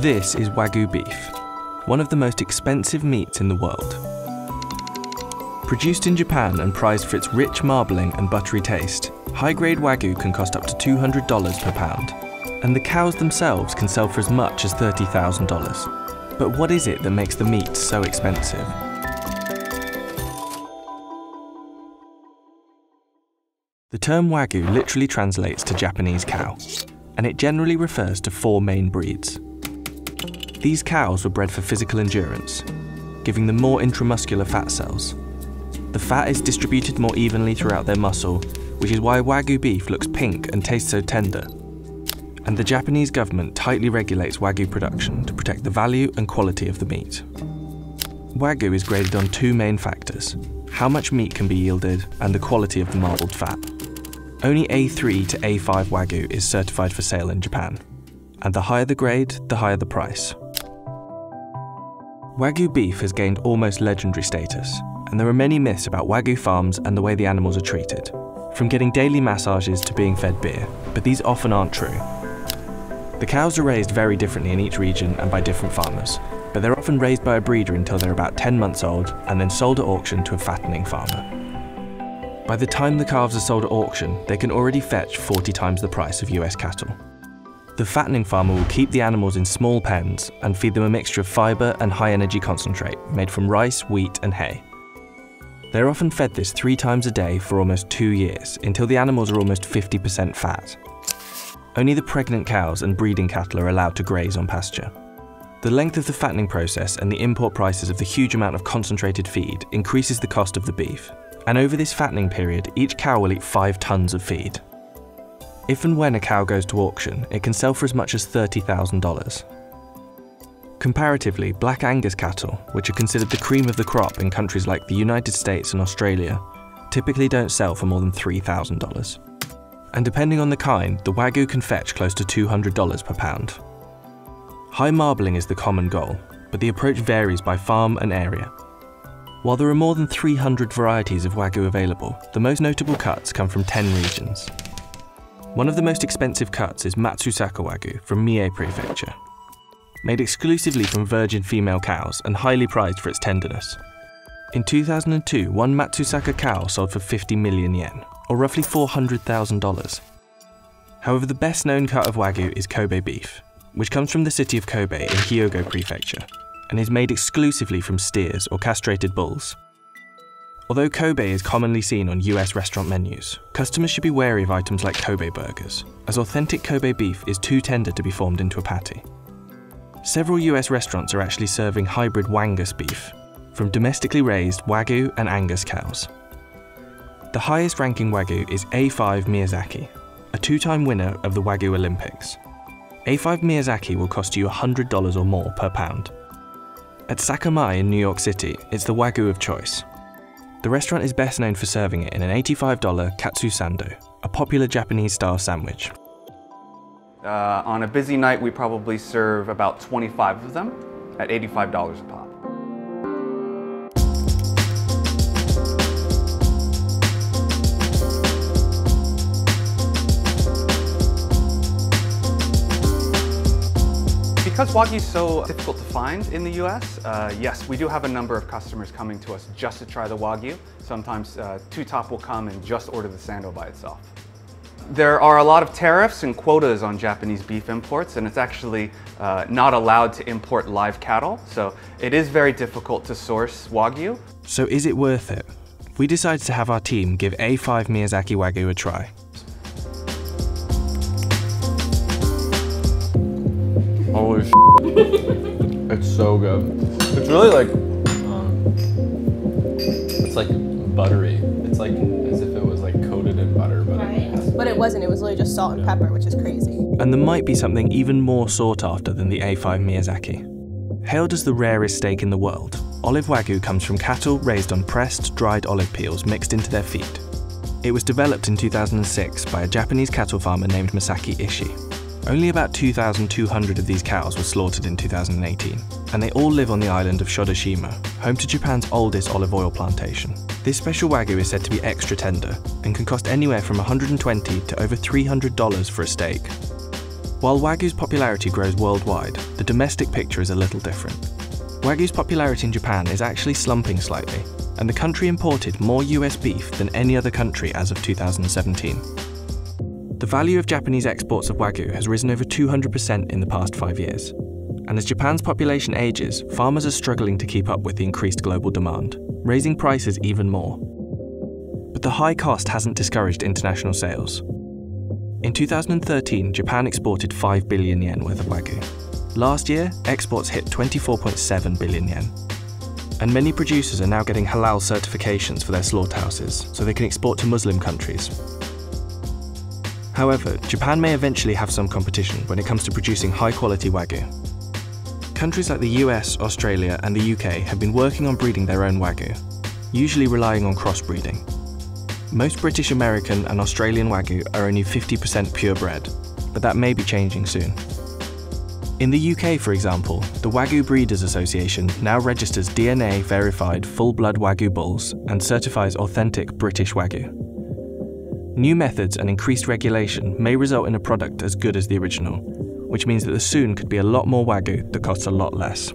This is Wagyu beef, one of the most expensive meats in the world. Produced in Japan and prized for its rich marbling and buttery taste, high-grade Wagyu can cost up to $200 per pound, and the cows themselves can sell for as much as $30,000. But what is it that makes the meat so expensive? The term Wagyu literally translates to Japanese cow, and it generally refers to 4 main breeds. These cows were bred for physical endurance, giving them more intramuscular fat cells. The fat is distributed more evenly throughout their muscle, which is why Wagyu beef looks pink and tastes so tender. And the Japanese government tightly regulates Wagyu production to protect the value and quality of the meat. Wagyu is graded on 2 main factors: how much meat can be yielded and the quality of the marbled fat. Only A3 to A5 Wagyu is certified for sale in Japan, and the higher the grade, the higher the price. Wagyu beef has gained almost legendary status, and there are many myths about Wagyu farms and the way the animals are treated, from getting daily massages to being fed beer, but these often aren't true. The cows are raised very differently in each region and by different farmers, but they're often raised by a breeder until they're about 10 months old and then sold at auction to a fattening farmer. By the time the calves are sold at auction, they can already fetch 40 times the price of US cattle. The fattening farmer will keep the animals in small pens and feed them a mixture of fibre and high-energy concentrate made from rice, wheat and hay. They're often fed this 3 times a day for almost 2 years, until the animals are almost 50% fat. Only the pregnant cows and breeding cattle are allowed to graze on pasture. The length of the fattening process and the import prices of the huge amount of concentrated feed increases the cost of the beef, and over this fattening period, each cow will eat 5 tons of feed. If and when a cow goes to auction, it can sell for as much as $30,000. Comparatively, Black Angus cattle, which are considered the cream of the crop in countries like the United States and Australia, typically don't sell for more than $3,000. And depending on the kind, the Wagyu can fetch close to $200 per pound. High marbling is the common goal, but the approach varies by farm and area. While there are more than 300 varieties of Wagyu available, the most notable cuts come from 10 regions. One of the most expensive cuts is Matsusakawagu from Mie Prefecture. Made exclusively from virgin female cows and highly prized for its tenderness. In 2002, one Matsusaka cow sold for 50 million yen, or roughly $400,000. However, the best known cut of Wagyu is Kobe beef, which comes from the city of Kobe in Hyogo Prefecture, and is made exclusively from steers or castrated bulls. Although Kobe is commonly seen on US restaurant menus, customers should be wary of items like Kobe burgers, as authentic Kobe beef is too tender to be formed into a patty. Several US restaurants are actually serving hybrid Wangus beef, from domestically raised Wagyu and Angus cows. The highest ranking Wagyu is A5 Miyazaki, a 2-time winner of the Wagyu Olympics. A5 Miyazaki will cost you $100 or more per pound. At Sakamai in New York City, it's the Wagyu of choice. The restaurant is best known for serving it in an $85 katsu sando, a popular Japanese-style sandwich. On a busy night, we probably serve about 25 of them at $85 a pop. Because Wagyu is so difficult to find in the US, yes, we do have a number of customers coming to us just to try the Wagyu. Sometimes Two-Top will come and just order the sando by itself. There are a lot of tariffs and quotas on Japanese beef imports, and it's actually not allowed to import live cattle, so it is very difficult to source Wagyu. So is it worth it? We decided to have our team give A5 Miyazaki Wagyu a try. Holy it's so good. It's really like, it's like buttery. It's like as if it was like coated in butter, but But it wasn't, it was literally just salt and pepper, which is crazy. And there might be something even more sought after than the A5 Miyazaki. Hailed as the rarest steak in the world, olive Wagyu comes from cattle raised on pressed, dried olive peels mixed into their feed. It was developed in 2006 by a Japanese cattle farmer named Masaki Ishii. Only about 2,200 of these cows were slaughtered in 2018, and they all live on the island of Shodoshima, home to Japan's oldest olive oil plantation. This special Wagyu is said to be extra tender, and can cost anywhere from $120 to over $300 for a steak. While Wagyu's popularity grows worldwide, the domestic picture is a little different. Wagyu's popularity in Japan is actually slumping slightly, and the country imported more US beef than any other country as of 2017. The value of Japanese exports of Wagyu has risen over 200% in the past 5 years. And as Japan's population ages, farmers are struggling to keep up with the increased global demand, raising prices even more. But the high cost hasn't discouraged international sales. In 2013, Japan exported 5 billion yen worth of Wagyu. Last year, exports hit 24.7 billion yen. And many producers are now getting halal certifications for their slaughterhouses, so they can export to Muslim countries. However, Japan may eventually have some competition when it comes to producing high-quality Wagyu. Countries like the US, Australia, and the UK have been working on breeding their own Wagyu, usually relying on crossbreeding. Most British American and Australian Wagyu are only 50% purebred, but that may be changing soon. In the UK, for example, the Wagyu Breeders Association now registers DNA-verified full-blood Wagyu bulls and certifies authentic British Wagyu. New methods and increased regulation may result in a product as good as the original, which means that there soon could be a lot more Wagyu that costs a lot less.